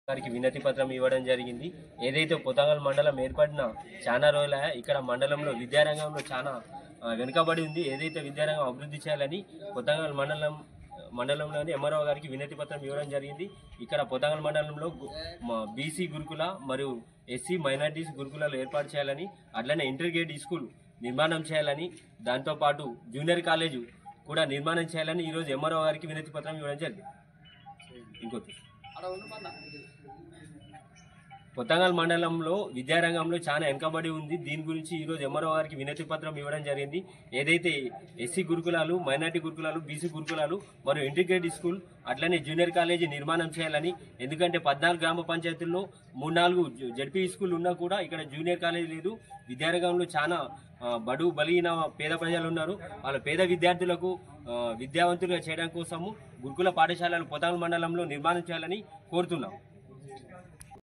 గారికి వినతి పత్రం ఇవ్వడం జరిగింది. ఏదైతే పొతంగల్ మండలం ఏర్పడిన చాలా రోజుల ఇక్కడ మండలంలో విద్యారంగంలో చాలా వెనుకబడి ఉంది. ఏదైతే విద్యారంగం అభివృద్ధి చేయాలని పొతంగల్ మండలంలోని ఎంఆర్ఓ గారికి వినతి పత్రం ఇవ్వడం జరిగింది. ఇక్కడ పొతంగల్ మండలంలో బీసీ గురుకుల మరియు ఎస్సీ మైనార్టీస్ గురుకులాలు ఏర్పాటు చేయాలని, అట్లనే ఇంటర్గ్రేడ్ స్కూల్ నిర్మాణం చేయాలని, దాంతోపాటు జూనియర్ కాలేజు కూడా నిర్మాణం చేయాలని ఈరోజు ఎంఆర్ఓ గారికి వినతి పత్రం ఇవ్వడం జరిగింది. ఇంకోటి పొతంగల్ మండలంలో విద్యారంగంలో చాలా వెనుకబడి ఉంది. దీని గురించి ఈరోజు ఎంఆర్ఓ గారికి వినతి పత్రం ఇవ్వడం జరిగింది. ఏదైతే ఎస్సీ గురుకులాలు, మైనార్టీ గురుకులాలు, బీసీ గురుకులాలు మరియు ఇంటిగ్రేటెడ్ స్కూల్ అట్లనే జూనియర్ కాలేజీ నిర్మాణం చేయాలని, ఎందుకంటే 14 గ్రామ పంచాయతీల్లో 3-4 జడ్పీ స్కూల్ ఉన్నా కూడా ఇక్కడ జూనియర్ కాలేజీ లేదు. విద్యారంగంలో చాలా బడుగు బలిగిన పేద ప్రజలు ఉన్నారు. వాళ్ళ పేద విద్యార్థులకు విద్యావంతులుగా చేయడం కోసము గురుకుల పాఠశాలలు పొతంగల్ మండలంలో నిర్మాణం చేయాలని కోరుతున్నాం.